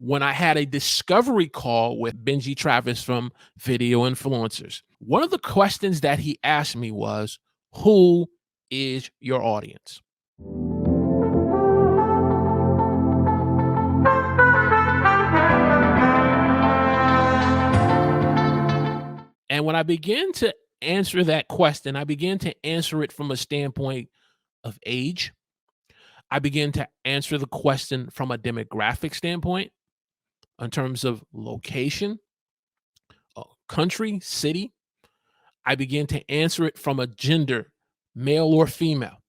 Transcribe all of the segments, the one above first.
when I had a discovery call with Benji Travis from Video Influencers. One of the questions that he asked me was, who is your audience? And when I began to answer that question, I began to answer it from a standpoint of age. I began to answer the question from a demographic standpoint in terms of location, country, city. I began to answer it from a gender, male or female,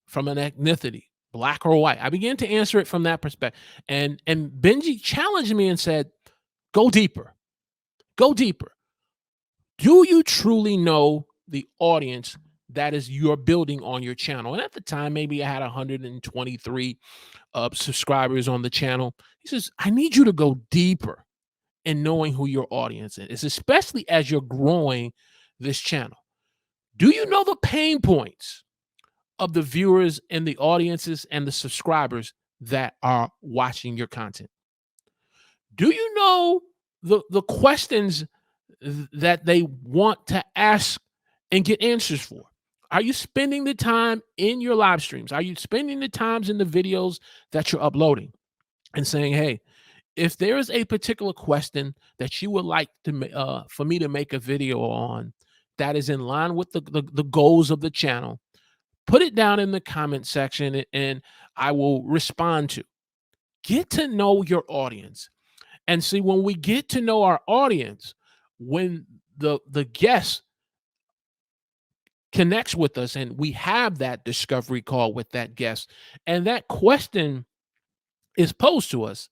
from an ethnicity, black or white. I began to answer it from that perspective. And Benji challenged me and said, go deeper. Go deeper. Do you truly know the audience that is you're building on your channel? And at the time, maybe I had 123 subscribers on the channel. He says, I need you to go deeper in knowing who your audience is, especially as you're growing this channel. Do you know the pain points of the viewers and the audiences and the subscribers that are watching your content? Do you know the questions that they want to ask and get answers for? Are you spending the time in your live streams? Are you spending the times in the videos that you're uploading and saying, hey, if there is a particular question that you would like to for me to make a video on that is in line with the goals of the channel, put it down in the comment section and I will respond to. Get to know your audience. And see, when we get to know our audience, when the guest connects with us and we have that discovery call with that guest and that question is posed to us,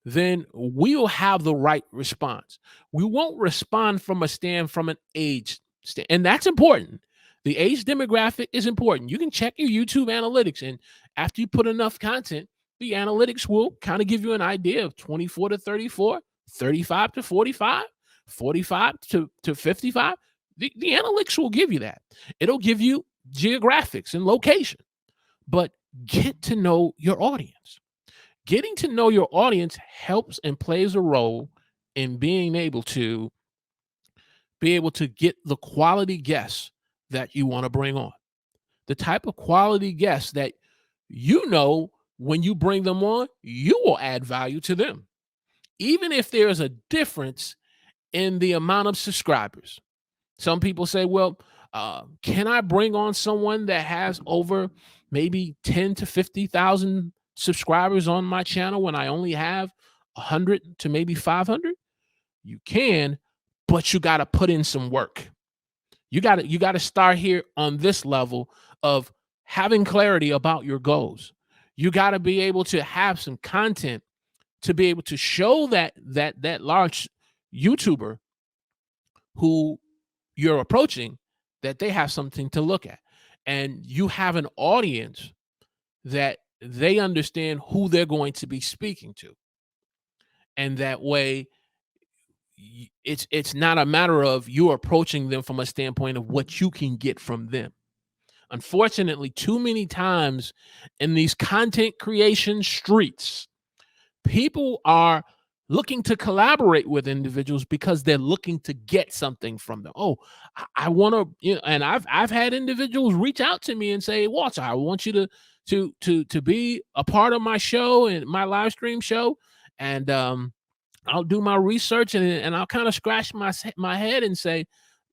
then we'll have the right response. We won't respond from an age stand, and that's important. The age demographic is important. You can check your YouTube analytics, and after you put enough content, the analytics will kind of give you an idea of 24 to 34, 35 to 45, 45 to 55. The analytics will give you that. It'll give you geographics and location, but get to know your audience. Getting to know your audience helps and plays a role in being able to get the quality guests that you want to bring on. The type of quality guests that you know when you bring them on, you will add value to them. Even if there's a difference in the amount of subscribers. Some people say, well, can I bring on someone that has over maybe 10 to 50,000 subscribers on my channel when I only have 100 to maybe 500? You can, but you got to put in some work. You got to start here on this level of having clarity about your goals. You got to be able to have some content to be able to show that large YouTuber who you're approaching that they have something to look at, and you have an audience that they understand who they're going to be speaking to. And that way it's not a matter of you approaching them from a standpoint of what you can get from them. Unfortunately, too many times in these content creation streets, people are looking to collaborate with individuals because they're looking to get something from them. Oh, I want to, and I've had individuals reach out to me and say, Walter, I want you to be a part of my show and my live stream show. And I'll do my research and I'll kind of scratch my head and say,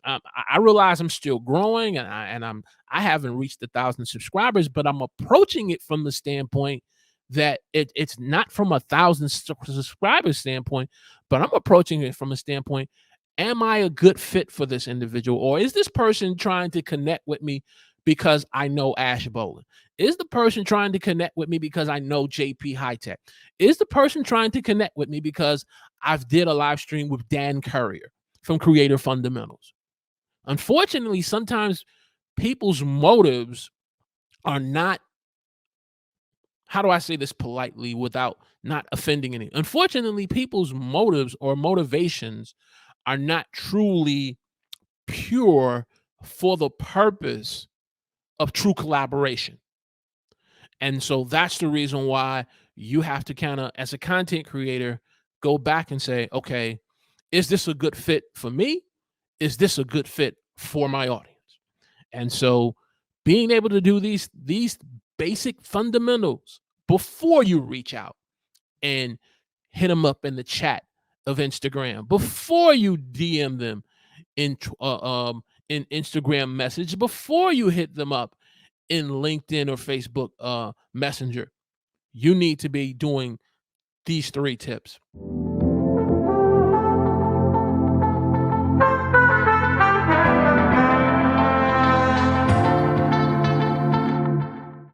I realize I'm still growing and I haven't reached 1,000 subscribers, but I'm approaching it from the standpoint that it's not from 1,000 subscribers standpoint, but I'm approaching it from a standpoint, am I a good fit for this individual? Or is this person trying to connect with me because I know Ash Bolin? Is the person trying to connect with me because I know JP High Tech? Is the person trying to connect with me because I've did a live stream with Dan Courier from Creator Fundamentals? Unfortunately, sometimes people's motives are not, how do I say this politely without not offending any? Unfortunately, people's motives or motivations are not truly pure for the purpose of true collaboration. And so that's the reason why you have to kind of, as a content creator, go back and say, okay, is this a good fit for me? Is this a good fit for my audience? And so being able to do these basic fundamentals before you reach out and hit them up in the chat of Instagram, before you DM them in Instagram message, before you hit them up in LinkedIn or Facebook Messenger, you need to be doing these 3 tips.